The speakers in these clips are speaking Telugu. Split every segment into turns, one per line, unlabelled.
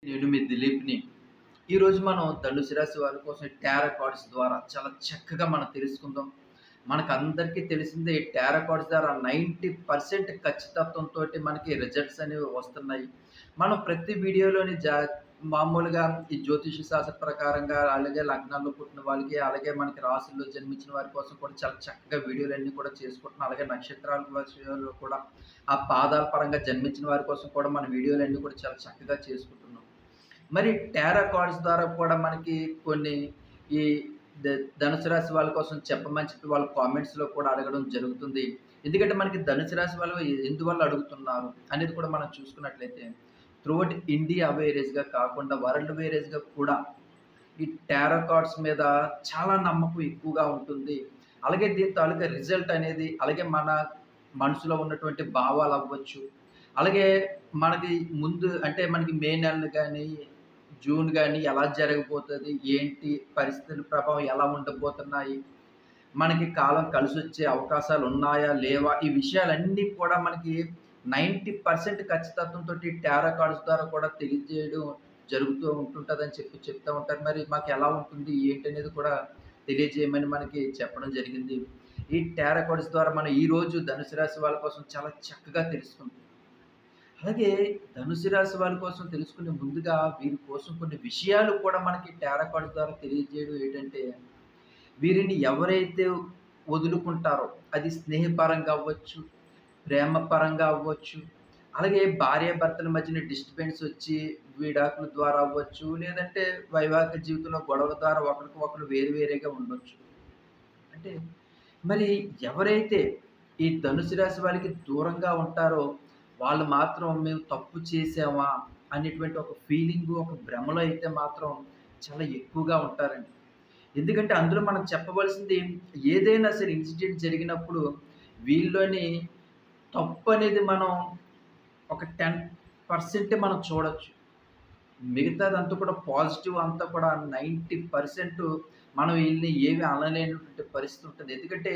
నేను మీ దిలీప్‌ని. ఈరోజు మనం ధనుసు రాశి వారి కోసం టారో కార్డ్స్ ద్వారా చాలా చక్కగా మనం తెలుసుకుందాం. మనకందరికీ తెలిసిందే ఈ టారో కార్డ్స్ ద్వారా 90% ఖచ్చితత్వంతోటి మనకి రిజల్ట్స్ అనేవి వస్తున్నాయి. మనం ప్రతి వీడియోలోని మామూలుగా ఈ జ్యోతిష శాస్త్ర ప్రకారంగా అలాగే లగ్నాల్లో పుట్టిన వాళ్ళకి, అలాగే మనకి రాశుల్లో జన్మించిన వారి కోసం కూడా చాలా చక్కగా వీడియోలన్నీ కూడా చేసుకుంటున్నాం. అలాగే నక్షత్రాల విషయాల్లో కూడా ఆ పాదాల పరంగా జన్మించిన వారి కోసం కూడా మన వీడియోలన్నీ కూడా చాలా చక్కగా చేసుకుంటున్నాం. మరి టారో కార్డ్స్ ద్వారా కూడా మనకి కొన్ని ఈ ధ ధనుసు రాశి వాళ్ళ కోసం చెప్పమని చెప్పి వాళ్ళ కామెంట్స్‌లో కూడా అడగడం జరుగుతుంది. ఎందుకంటే మనకి ధనుసు రాశి వాళ్ళు ఎందువల్ల అడుగుతున్నారు అనేది కూడా మనం చూసుకున్నట్లయితే త్రూఅవుట్ ఇండియా వేరేజ్‌గా కాకుండా వరల్డ్ వేరేజ్‌గా కూడా ఈ టారో కార్డ్స్ మీద చాలా నమ్మకం ఎక్కువగా ఉంటుంది. అలాగే దీని తాలూకా రిజల్ట్ అనేది అలాగే మన మనసులో ఉన్నటువంటి భావాలు అవ్వచ్చు. అలాగే మనకి ముందు అంటే మనకి మే నెలలు గాని, జూన్ గాని ఎలా జరగబోతది? ఏంటి? పరిస్థితుల ప్రభావం ఎలా ఉండబోతున్నాయి? మనకి కాలం కలిసొచ్చే అవకాశాలు ఉన్నాయా? లేవా? ఈ విషయాలన్నీ కూడా మనకి 90% ఖచ్చితత్వంతోటి టారో కార్డ్స్ ద్వారా కూడా తెలియజేయడం జరుగుతూ ఉంటుంటదని చెప్పి చెప్తా ఉంటారు. మరి మాకెలా ఉంటుంది? ఏంటనేది కూడా తెలియజేయమని మనకి చెప్పడం జరిగింది. ఈ టారో కార్డ్స్ ద్వారా మనం ఈరోజు ధనుసు రాశి వాళ్ళ కోసం చాలా చక్కగా తెలుసుకుందాం. అలాగే ధనుసు రాశి వాళ్ళ కోసం తెలుసుకునే ముందుగా వీరి కోసం కొన్ని విషయాలు కూడా మనకి టారో కార్డ్స్ ద్వారా తెలియజేయడం ఏంటంటే, వీరిని ఎవరైతే వదులుకుంటారో అది స్నేహపరంగా అవ్వచ్చు, ప్రేమ పరంగా అవ్వచ్చు, అలాగే భార్యాభర్తల మధ్యన డిస్టర్బెన్స్ వచ్చి విడాకుల ద్వారా అవ్వచ్చు, లేదంటే వైవాహిక జీవితంలో గొడవ ద్వారా ఒకరికి ఒకరు వేరు వేరేగా ఉండొచ్చు. అంటే మరి ఎవరైతే ఈ ధనుసు రాశి వాళ్ళకి దూరంగా ఉంటారో, వాళ్ళు మాత్రం మేము తప్పు చేశామా అనేటువంటి ఒక ఫీలింగు, ఒక భ్రమలో అయితే మాత్రం చాలా ఎక్కువగా ఉంటారండి. ఎందుకంటే అందులో మనం చెప్పవలసింది ఏదైనా సరే ఇన్సిడెంట్ జరిగినప్పుడు వీళ్ళలోని తప్పనేది మనం ఒక 10% మనం చూడొచ్చు. మిగతాదంతా కూడా పాజిటివ్ అంతా కూడా 90% మనం వీళ్ళని ఏమి అనలేనటువంటి పరిస్థితి ఉంటుంది. ఎందుకంటే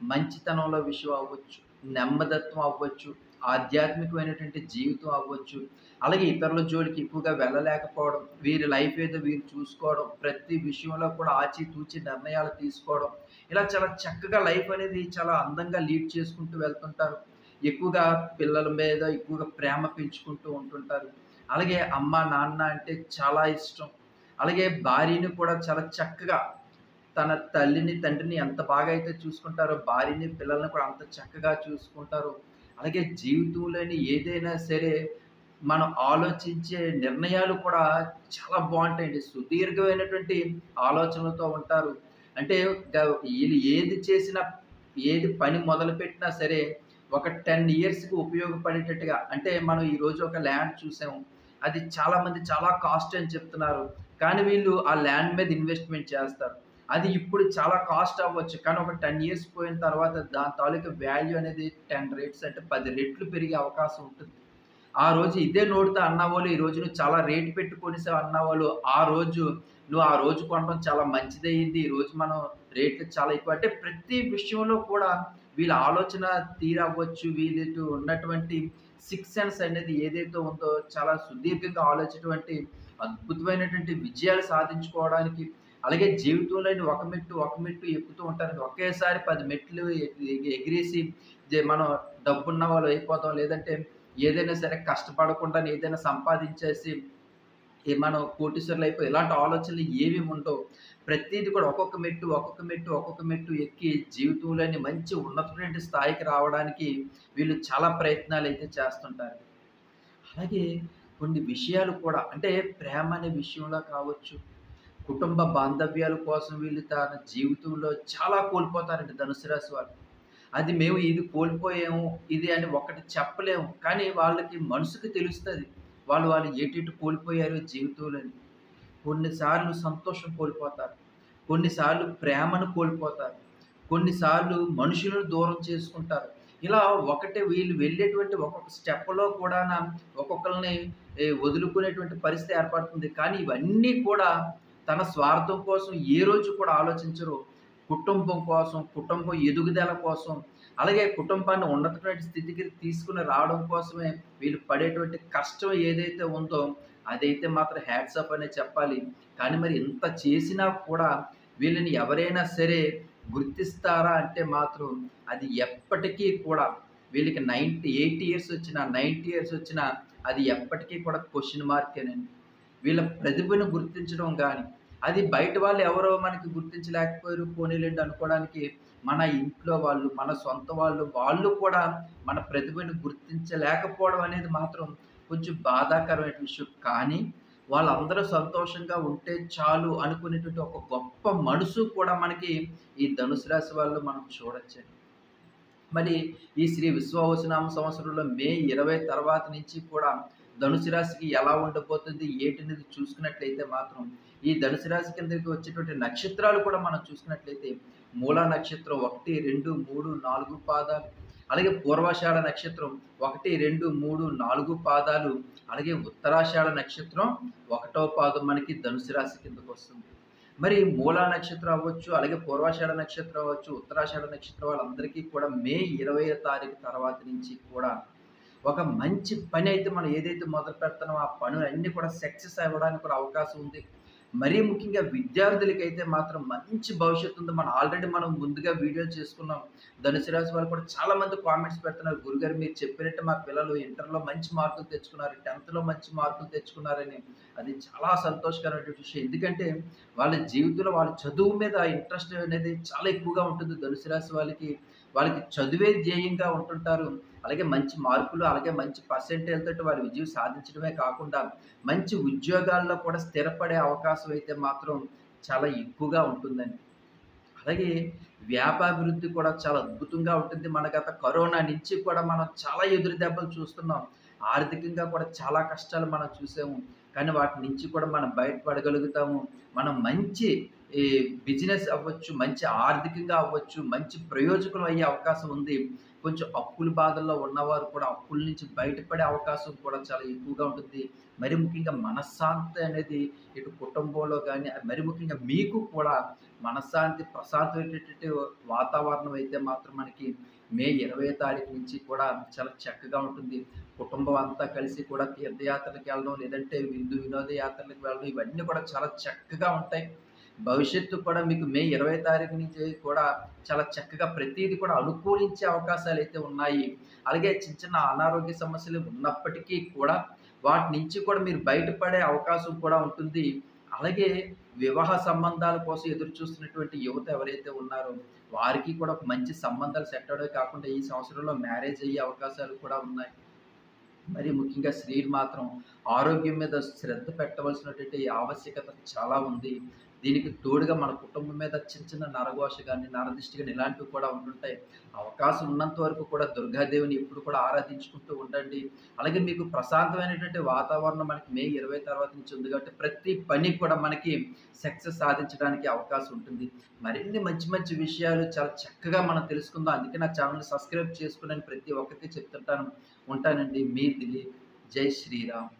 మంచితనంలో విషయం అవ్వచ్చు, నెమ్మదత్వం అవ్వచ్చు, ఆధ్యాత్మికమైనటువంటి జీవితం అవ్వచ్చు, అలాగే ఇతరుల జోలికి ఎక్కువగా వెళ్ళలేకపోవడం, వీరి లైఫ్ ఏదో వీరు చూసుకోవడం, ప్రతి విషయంలో కూడా ఆచితూచి నిర్ణయాలు తీసుకోవడం, ఇలా చాలా చక్కగా లైఫ్ అనేది చాలా అందంగా లీడ్ చేసుకుంటూ వెళ్తుంటారు. ఎక్కువగా పిల్లల మీద ఎక్కువగా ప్రేమ పెంచుకుంటూ ఉంటుంటారు. అలాగే అమ్మ, నాన్న అంటే చాలా ఇష్టం. అలాగే భార్యని కూడా చాలా చక్కగా తన తల్లిని, తండ్రిని ఎంత బాగా అయితే చూసుకుంటారో, భార్యని, పిల్లల్ని కూడా అంత చక్కగా చూసుకుంటారు. అలాగే జీవితంలోని ఏదైనా సరే మనం ఆలోచించే నిర్ణయాలు కూడా చాలా బావుంటాయండి. సుదీర్ఘమైనటువంటి ఆలోచనలతో ఉంటారు. అంటే ఈళ్ళు ఏది చేసినా, ఏది పని మొదలుపెట్టినా సరే ఒక 10 ఇయర్స్‌కి ఉపయోగపడేటట్టుగా అంటే మనం ఈరోజు ఒక ల్యాండ్ చూసాము. అది చాలామంది చాలా కాస్ట్ అని చెప్తున్నారు. కానీ వీళ్ళు ఆ ల్యాండ్ మీద ఇన్వెస్ట్‌మెంట్ చేస్తారు. అది ఇప్పుడు చాలా కాస్ట్ అవ్వచ్చు. కానీ ఒక 10 ఇయర్స్ పోయిన తర్వాత దాని తాలూకా వాల్యూ అనేది 10 రేట్స్ అంటే 10 రెట్లు పెరిగే అవకాశం ఉంటుంది. ఆ రోజు ఇదే నోటితో అన్నవాళ్ళు ఈరోజు నువ్వు చాలా రేట్ పెట్టి కొనేసావు అన్నవాళ్ళు, ఆ రోజు నువ్వు ఆ రోజు కొనడం చాలా మంచిదయింది. ఈరోజు మనం రేట్లు చాలా ఎక్కువ అంటే ప్రతి విషయంలో కూడా వీళ్ళ ఆలోచన తీరవ్వచ్చు. వీళ్ళకి ఉన్నటువంటి సిక్స్త్ సెన్స్ అనేది ఏదైతే ఉందో చాలా సుదీర్ఘంగా ఆలోచించేటువంటి అద్భుతమైనటువంటి విజయాలు సాధించుకోవడానికి అలాగే జీవితంలోని ఒక మెట్టు, ఒక మెట్టు ఎక్కుతూ ఉంటారండి. ఒకేసారి 10 మెట్లు ఎగిరేసి మనం డబ్బున్న వాళ్ళు అయిపోతాం. లేదంటే ఏదైనా సరే కష్టపడకుండానే ఏదైనా సంపాదించేసి మనం కోటీశ్వరులయిపోయి ఇలాంటి ఆలోచనలు ఏవి ఉండవు. ప్రతీది కూడా ఒక్కొక్క మెట్టు, ఒక్కొక్క మెట్టు, ఒక్కొక్క మెట్టు ఎక్కి జీవితంలోని మంచి ఉన్నతమైన స్థాయికి రావడానికి వీళ్ళు చాలా ప్రయత్నాలైతే చేస్తుంటారు. అలాగే కొన్ని విషయాలు కూడా అంటే ప్రేమ అనే విషయంలో కావచ్చు, కుటుంబ బాంధవ్యాల కోసం వీళ్ళు తన జీవితంలో చాలా కోల్పోతారండి ధనుసు రాశి వాళ్ళు. అది మేము ఇది కోల్పోయాము, ఇది అని ఒకటి చెప్పలేము. కానీ వాళ్ళకి మనసుకి తెలుస్తది. వాళ్ళు ఏటేటి కోల్పోయారో జీవితంలోని. కొన్నిసార్లు సంతోషం కోల్పోతారు. కొన్నిసార్లు ప్రేమను కోల్పోతారు. కొన్నిసార్లు మనుషులను దూరం చేసుకుంటారు. ఇలా ఒకటే వీళ్ళు వెళ్ళేటువంటి ఒక్కొక్క స్టెప్‌లో కూడాన ఒక్కొక్కళ్ళని వదులుకునేటువంటి పరిస్థితి ఏర్పడుతుంది. కానీ ఇవన్నీ కూడా తన స్వార్థం కోసం ఏ రోజు కూడా ఆలోచించరు. కుటుంబం కోసం, కుటుంబం ఎదుగుదల కోసం, అలాగే కుటుంబాన్ని ఉన్నతమైన స్థితికి తీసుకొని రావడం కోసమే వీళ్ళు పడేటువంటి కష్టం ఏదైతే ఉందో, అదైతే మాత్రం హ్యాట్స్ ఆఫ్ అనే చెప్పాలి. కానీ మరి ఇంత చేసినా కూడా వీళ్ళని ఎవరైనా సరే గుర్తిస్తారా అంటే మాత్రం అది ఎప్పటికీ కూడా వీళ్ళకి 80 ఇయర్స్ వచ్చినా, 90 ఇయర్స్ వచ్చినా అది ఎప్పటికీ కూడా క్వెషన్ మార్కేనండి. వీళ్ళ ప్రతిభను గుర్తించడం గాని, అది బయట వాళ్ళు ఎవరో మనకి గుర్తించలేకపోయారు పోనీలెండి అనుకోవడానికి, మన ఇంట్లో వాళ్ళు, మన సొంత వాళ్ళు కూడా మన ప్రతిభను గుర్తించలేకపోవడం అనేది మాత్రం కొంచెం బాధాకరమైన విషయం. కానీ వాళ్ళందరూ సంతోషంగా ఉంటే చాలు అనుకునేటువంటి ఒక గొప్ప మనసు కూడా మనకి ఈ ధనుసు రాశి వాళ్ళు మనం చూడొచ్చండి. మరి ఈ శ్రీ విశ్వావసునామ సంవత్సరంలో మే 20 తర్వాత నుంచి కూడా ధనుసు రాశికి ఎలా ఉండబోతుంది ఏంటనేది చూసుకున్నట్లయితే మాత్రం ఈ ధనుసు రాశి కిందకి వచ్చేటువంటి నక్షత్రాలు కూడా మనం చూసుకున్నట్లయితే మూలా నక్షత్రం 1, 2, 3, 4 పాదాలు, అలాగే పూర్వాషాఢ నక్షత్రం 1, 2, 3, 4 పాదాలు, అలాగే ఉత్తరాషాఢ నక్షత్రం 1వ పాదం మనకి ధనుసు రాశి కిందకు వస్తుంది. మరి మూలా నక్షత్రం అవ్వచ్చు, అలాగే పూర్వాషాఢ నక్షత్రం అవ్వచ్చు, ఉత్తరాషాఢ నక్షత్రం వాళ్ళందరికీ కూడా మే 20వ తారీఖు తర్వాత నుంచి కూడా ఒక మంచి పని అయితే మనం ఏదైతే మొదలు పెడుతున్నామో ఆ పనులన్నీ కూడా సక్సెస్ అవ్వడానికి కూడా అవకాశం ఉంది. మరీ ముఖ్యంగా విద్యార్థులకైతే మాత్రం మంచి భవిష్యత్తు ఉంది. మనం ముందుగా వీడియో చేసుకున్నాం. ధనుసు రాశి వాళ్ళు కూడా చాలామంది కామెంట్స్ పెడుతున్నారు, గురుగారు మీరు చెప్పినట్టు మా పిల్లలు ఇంటర్‌లో మంచి మార్కులు తెచ్చుకున్నారు, 10థ్‌లో మంచి మార్కులు తెచ్చుకున్నారని. అది చాలా సంతోషకరమైనటువంటి విషయం. ఎందుకంటే వాళ్ళ జీవితంలో వాళ్ళ చదువు మీద ఇంట్రెస్ట్ అనేది చాలా ఎక్కువగా ఉంటుంది ధనుసు రాశి వాళ్ళకి. వాళ్ళకి చదువే ధ్యేయంగా ఉంటుంటారు. అలాగే మంచి మార్కులు, అలాగే మంచి పర్సెంటేజ్‌తోటి వాళ్ళు విజయం సాధించడమే కాకుండా మంచి ఉద్యోగాల్లో కూడా స్థిరపడే అవకాశం అయితే మాత్రం చాలా ఎక్కువగా ఉంటుందండి. అలాగే వ్యాపాభివృద్ధి కూడా చాలా అద్భుతంగా ఉంటుంది. మన గత కరోనా నుంచి కూడా మనం చాలా ఎదురు దెబ్బలు చూస్తున్నాం. ఆర్థికంగా కూడా చాలా కష్టాలు మనం చూసాము. కానీ వాటి నుంచి కూడా మనం బయటపడగలుగుతాము. మనం మంచి ఈ బిజినెస్ అవ్వచ్చు, మంచి ఆర్థికంగా అవ్వచ్చు, మంచి ప్రయోజకులు అయ్యే అవకాశం ఉంది. కొంచెం అప్పుల బాధల్లో ఉన్నవారు కూడా అప్పుల నుంచి బయటపడే అవకాశం కూడా చాలా ఎక్కువగా ఉంటుంది. మరి ముఖ్యంగా మనశ్శాంతి అనేది ఇటు కుటుంబంలో గానీ, మరి ముఖ్యంగా మీకు కూడా మనశ్శాంతి, ప్రశాంతమైనటువంటి వాతావరణం అయితే మాత్రం మనకి మే 20 తారీఖు నుంచి కూడా చాలా చక్కగా ఉంటుంది. కుటుంబం అంతా కలిసి కూడా తీర్థయాత్రలకు వెళ్ళడం, లేదంటే వినోద యాత్రలకు వెళ్ళడం ఇవన్నీ కూడా చాలా చక్కగా ఉంటాయి. భవిష్యత్తు కూడా మీకు మే 20 తారీఖు నుంచి కూడా చాలా చక్కగా ప్రతీది కూడా అనుకూలించే అవకాశాలైతే ఉన్నాయి. అలాగే చిన్న అనారోగ్య సమస్యలు ఉన్నప్పటికీ కూడా వాటి నుంచి కూడా మీరు బయటపడే అవకాశం కూడా ఉంటుంది. అలాగే వివాహ సంబంధాల కోసం ఎదురు చూస్తున్నటువంటి యువత ఎవరైతే ఉన్నారో వారికి కూడా ఒక మంచి సంబంధాలు సెట్ అవ్వడమే కాకుండా ఈ సంవత్సరంలో మ్యారేజ్ అయ్యే అవకాశాలు కూడా ఉన్నాయి. మరి ముఖ్యంగా స్త్రీలు మాత్రం ఆరోగ్యం మీద శ్రద్ధ పెట్టవలసినటువంటి ఆవశ్యకత చాలా ఉంది. దీనికి తోడుగా మన కుటుంబం మీద చిన్న నరఘోష గాని, నరదిష్టి గాని ఇలాంటివి కూడా ఉంటుంటాయి. అవకాశం ఉన్నంత వరకు కూడా దుర్గాదేవిని ఎప్పుడు కూడా ఆరాధించుకుంటూ ఉండండి. అలాగే మీకు ప్రశాంతమైనటువంటి వాతావరణం మనకి మే 20 తర్వాత నుంచి ఉంది కాబట్టి ప్రతి పని కూడా మనకి సక్సెస్ సాధించడానికి అవకాశం ఉంటుంది. మరిన్ని మంచి మంచి విషయాలు చాలా చక్కగా మనం తెలుసుకుందాం. అందుకే నా ఛానల్‌ని సబ్స్క్రైబ్ చేసుకుని ప్రతి ఒక్కరికి చెప్తుంటాను. ఉంటానండి. మీ దిలీప్. జై శ్రీరామ్.